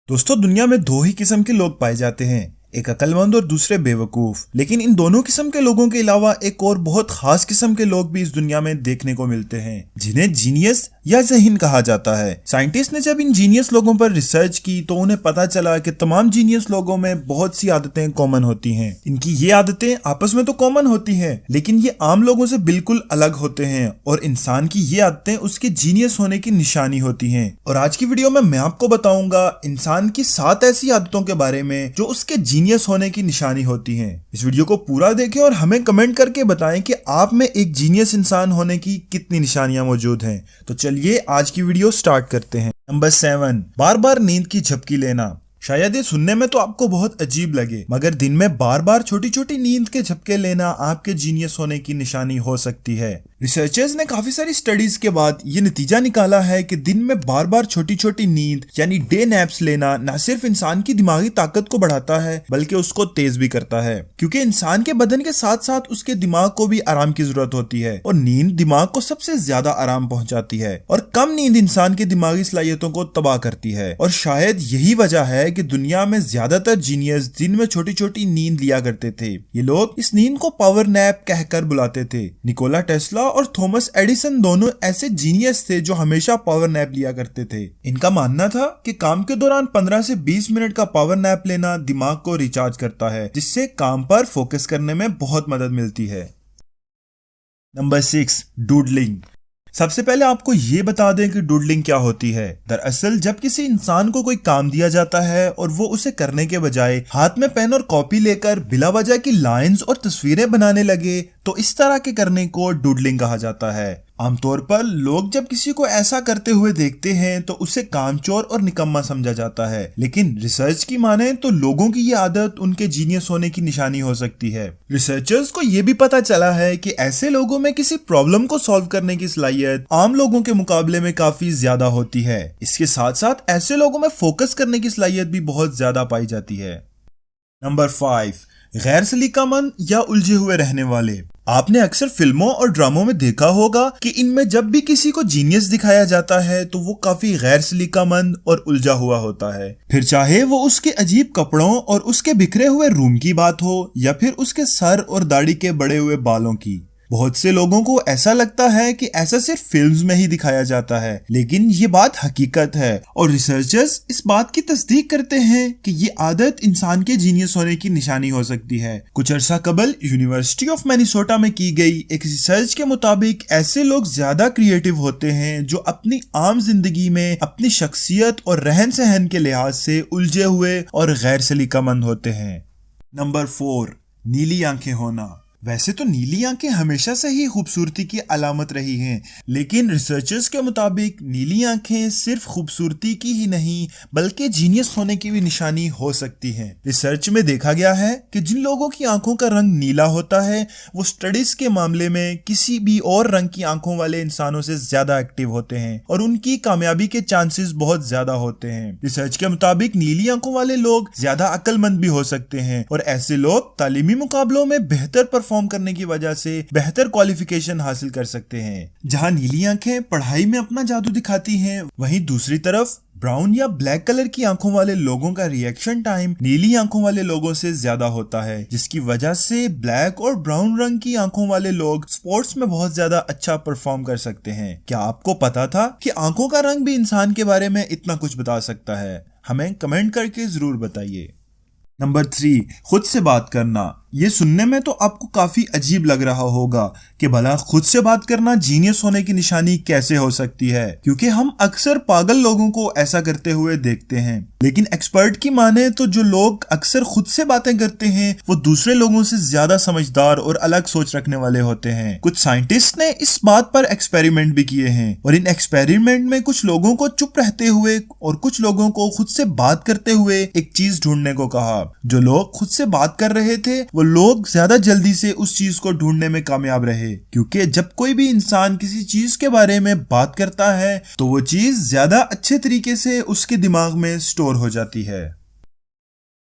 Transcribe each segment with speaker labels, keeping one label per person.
Speaker 1: दोस्तों, दुनिया में दो ही किस्म के लोग पाए जाते हैं, एक अक्लमंद और दूसरे बेवकूफ। लेकिन इन दोनों किस्म के लोगों के अलावा एक और बहुत खास किस्म के लोग भी इस दुनिया में देखने को मिलते हैं, जिन्हें जीनियस या ज़हीन कहा जाता है। साइंटिस्ट ने जब इन जीनियस लोगों पर रिसर्च की तो उन्हें पता चला कि तमाम जीनियस लोगों में बहुत सी आदतें कॉमन होती हैं। इनकी ये आदतें आपस में तो कॉमन होती हैं, लेकिन ये आम लोगों से बिल्कुल अलग होते हैं और इंसान की ये आदतें उसके जीनियस होने की निशानी होती हैं। और आज की वीडियो में मैं आपको बताऊंगा इंसान की 7 ऐसी आदतों के बारे में जो उसके जीनियस होने की निशानी होती हैं। इस वीडियो को पूरा देखें और हमें कमेंट करके बताएं कि आप में एक जीनियस इंसान होने की कितनी निशानियां मौजूद हैं। तो चलिए आज की वीडियो स्टार्ट करते हैं। नंबर 7, बार बार नींद की झपकी लेना। शायद ये सुनने में तो आपको बहुत अजीब लगे, मगर दिन में बार बार छोटी छोटी नींद के झपके लेना आपके जीनियस होने की निशानी हो सकती है। रिसर्चर्स ने काफी सारी स्टडीज के बाद ये नतीजा निकाला है कि दिन में बार बार छोटी छोटी नींद यानी डे नैप्स लेना न सिर्फ इंसान की दिमागी ताकत को बढ़ाता है बल्कि उसको तेज भी करता है, क्योंकि इंसान के बदन के साथ साथ उसके दिमाग को भी आराम की जरूरत होती है और नींद दिमाग को सबसे ज्यादा आराम पहुंचाती है। और कम नींद इंसान की दिमागी सलाहियतों को तबाह करती है और शायद यही वजह है कि दुनिया में ज्यादातर जीनियस दिन में छोटी छोटी नींद लिया करते थे। ये लोग इस नींद को पावर नैप कहकर बुलाते थे। निकोला टेस्ला और थॉमस एडिसन दोनों ऐसे जीनियस थे जो हमेशा पावर नैप लिया करते थे। इनका मानना था कि काम के दौरान 15 से 20 मिनट का पावर नैप लेना दिमाग को रिचार्ज करता है, जिससे काम पर फोकस करने में बहुत मदद मिलती है। Number 6, doodling. सबसे पहले आपको ये बता दें कि डूडलिंग क्या होती है। दरअसल जब किसी इंसान को कोई काम दिया जाता है और वो उसे करने के बजाय हाथ में पेन और कॉपी लेकर बिला वजह की लाइंस और तस्वीरें बनाने लगे तो इस तरह के करने को डूडलिंग कहा जाता है। आमतौर पर लोग जब किसी को ऐसा करते हुए देखते हैं तो उसे कामचोर और निकम्मा समझा जाता है, लेकिन रिसर्च की माने तो लोगों की ये आदत उनके जीनियस होने की निशानी हो सकती है। रिसर्चर्स को ये भी पता चला है कि ऐसे लोगों में किसी प्रॉब्लम को सॉल्व करने की सलाहियत आम लोगों के मुकाबले में काफी ज्यादा होती है। इसके साथ साथ ऐसे लोगों में फोकस करने की सलाहियत भी बहुत ज्यादा पाई जाती है। नंबर 5, गैर सलीकामंद या उलझे हुए रहने वाले। आपने अक्सर फिल्मों और ड्रामों में देखा होगा कि इनमें जब भी किसी को जीनियस दिखाया जाता है तो वो काफी गैर सलीकामंद और उलझा हुआ होता है। फिर चाहे वो उसके अजीब कपड़ों और उसके बिखरे हुए रूम की बात हो या फिर उसके सर और दाढ़ी के बड़े हुए बालों की। बहुत से लोगों को ऐसा लगता है कि ऐसा सिर्फ फिल्म्स में ही दिखाया जाता है, लेकिन ये बात हकीकत है और रिसर्चर्स इस बात की तस्दीक करते हैं कि ये आदत इंसान के जीनियस होने की निशानी हो सकती है। कुछ अर्सा कबल यूनिवर्सिटी ऑफ मिनेसोटा में की गई एक रिसर्च के मुताबिक ऐसे लोग ज्यादा क्रिएटिव होते हैं जो अपनी आम जिंदगी में अपनी शख्सियत और रहन सहन के लिहाज से उलझे हुए और गैर सलीकामंद होते हैं। नंबर 4, नीली आंखें होना। वैसे तो नीली आंखें हमेशा से ही खूबसूरती की अलामत रही हैं, लेकिन रिसर्चर्स के मुताबिक नीली आंखें सिर्फ खूबसूरती की ही नहीं बल्कि जीनियस होने की भी निशानी हो सकती हैं। रिसर्च में देखा गया है कि जिन लोगों की आंखों का रंग नीला होता है वो स्टडीज के मामले में किसी भी और रंग की आंखों वाले इंसानों से ज्यादा एक्टिव होते हैं और उनकी कामयाबी के चांसेस बहुत ज्यादा होते हैं। रिसर्च के मुताबिक नीली आंखों वाले लोग ज्यादा अक्लमंद भी हो सकते हैं और ऐसे लोग तालीमी मुकाबलों में बेहतर परफॉर्म करने की वजह से बेहतर क्वालिफिकेशन हासिल कर सकते हैं। जहां नीली आंखें पढ़ाई में अपना जादू दिखाती हैं, वहीं दूसरी तरफ ब्राउन या ब्लैक कलर की आंखों वाले लोगों का रिएक्शन टाइम नीली आंखों वाले लोगों से ज्यादा होता है, जिसकी वजह से ब्लैक और ब्राउन रंग की आंखों वाले लोग स्पोर्ट्स में बहुत ज्यादा अच्छा परफॉर्म कर सकते हैं। क्या आपको पता था कि आंखों का रंग भी इंसान के बारे में इतना कुछ बता सकता है? हमें कमेंट करके जरूर बताइए। नंबर 3, खुद से बात करना। ये सुनने में तो आपको काफी अजीब लग रहा होगा कि भला खुद से बात करना जीनियस होने की निशानी कैसे हो सकती है, क्योंकि हम अक्सर पागल लोगों को ऐसा करते हुए देखते हैं। लेकिन एक्सपर्ट की माने तो जो लोग अक्सर खुद से बातें करते हैं वो दूसरे लोगों से ज्यादा समझदार और अलग सोच रखने वाले होते हैं। कुछ साइंटिस्ट ने इस बात पर एक्सपेरिमेंट भी किए हैं और इन एक्सपेरिमेंट में कुछ लोगों को चुप रहते हुए और कुछ लोगों को खुद से बात करते हुए एक चीज ढूंढने को कहा। जो लोग खुद से बात कर रहे थे वो लोग ज्यादा जल्दी से उस चीज को ढूंढने में कामयाब रहे, क्योंकि जब कोई भी इंसान किसी चीज के बारे में बात करता है तो वो चीज ज्यादा अच्छे तरीके से उसके दिमाग में स्टोर हो जाती है।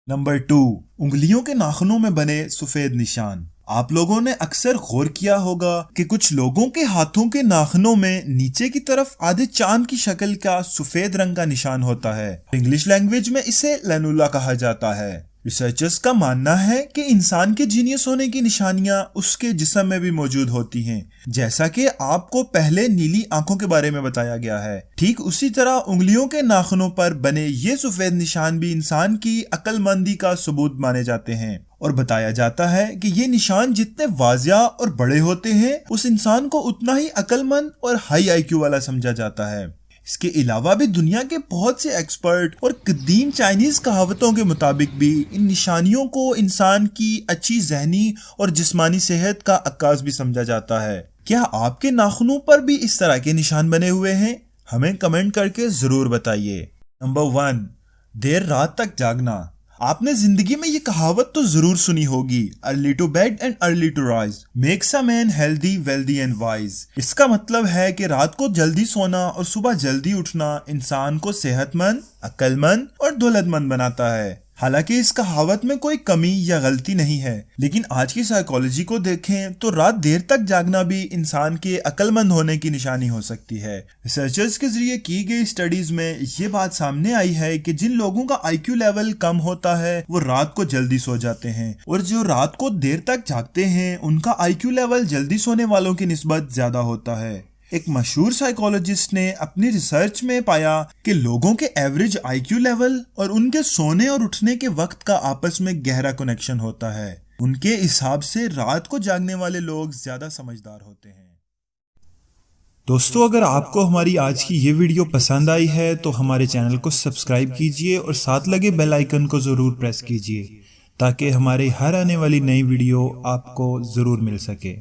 Speaker 1: नंबर 2, उंगलियों के नाखूनों में बने सफेद निशान। आप लोगों ने अक्सर गौर किया होगा कि कुछ लोगों के हाथों के नाखूनों में नीचे की तरफ आधे चांद की शक्ल का सफेद रंग का निशान होता है। इंग्लिश लैंग्वेज में इसे लैनुला कहा जाता है। रिसर्चर्स का मानना है कि इंसान के जीनियस होने की निशानियां उसके जिस्म में भी मौजूद होती हैं। जैसा कि आपको पहले नीली आंखों के बारे में बताया गया है, ठीक उसी तरह उंगलियों के नाखूनों पर बने ये सफेद निशान भी इंसान की अक्लमंदी का सबूत माने जाते हैं और बताया जाता है कि ये निशान जितने वाजिया और बड़े होते हैं उस इंसान को उतना ही अक्लमंद और हाई आईक्यू वाला समझा जाता है। इसके अलावा भी दुनिया के बहुत से एक्सपर्ट और कदीम चाइनीज कहावतों के मुताबिक भी इन निशानियों को इंसान की अच्छी जहनी और जिस्मानी सेहत का अक्कास भी समझा जाता है। क्या आपके नाखूनों पर भी इस तरह के निशान बने हुए हैं? हमें कमेंट करके जरूर बताइए। नंबर 1, देर रात तक जागना। आपने जिंदगी में ये कहावत तो जरूर सुनी होगी, early to bed and early to rise makes a man healthy wealthy and wise. इसका मतलब है कि रात को जल्दी सोना और सुबह जल्दी उठना इंसान को सेहतमंद, अक्लमंद और दौलतमंद बनाता है। हालांकि इस कहावत में कोई कमी या गलती नहीं है, लेकिन आज की साइकोलॉजी को देखें तो रात देर तक जागना भी इंसान के अक्लमंद होने की निशानी हो सकती है। रिसर्चर्स के जरिए की गई स्टडीज में ये बात सामने आई है कि जिन लोगों का आईक्यू लेवल कम होता है वो रात को जल्दी सो जाते हैं, और जो रात को देर तक जागते हैं उनका आईक्यू लेवल जल्दी सोने वालों की निस्बत ज्यादा होता है। एक मशहूर साइकोलॉजिस्ट ने अपनी रिसर्च में पाया कि लोगों के एवरेज आईक्यू लेवल और उनके सोने और उठने के वक्त का आपस में गहरा कनेक्शन होता है। उनके हिसाब से रात को जागने वाले लोग ज्यादा समझदार होते हैं। दोस्तों, अगर आपको हमारी आज की ये वीडियो पसंद आई है तो हमारे चैनल को सब्सक्राइब कीजिए और साथ लगे बेल आइकन को जरूर प्रेस कीजिए ताकि हमारे हर आने वाली नई वीडियो आपको जरूर मिल सके।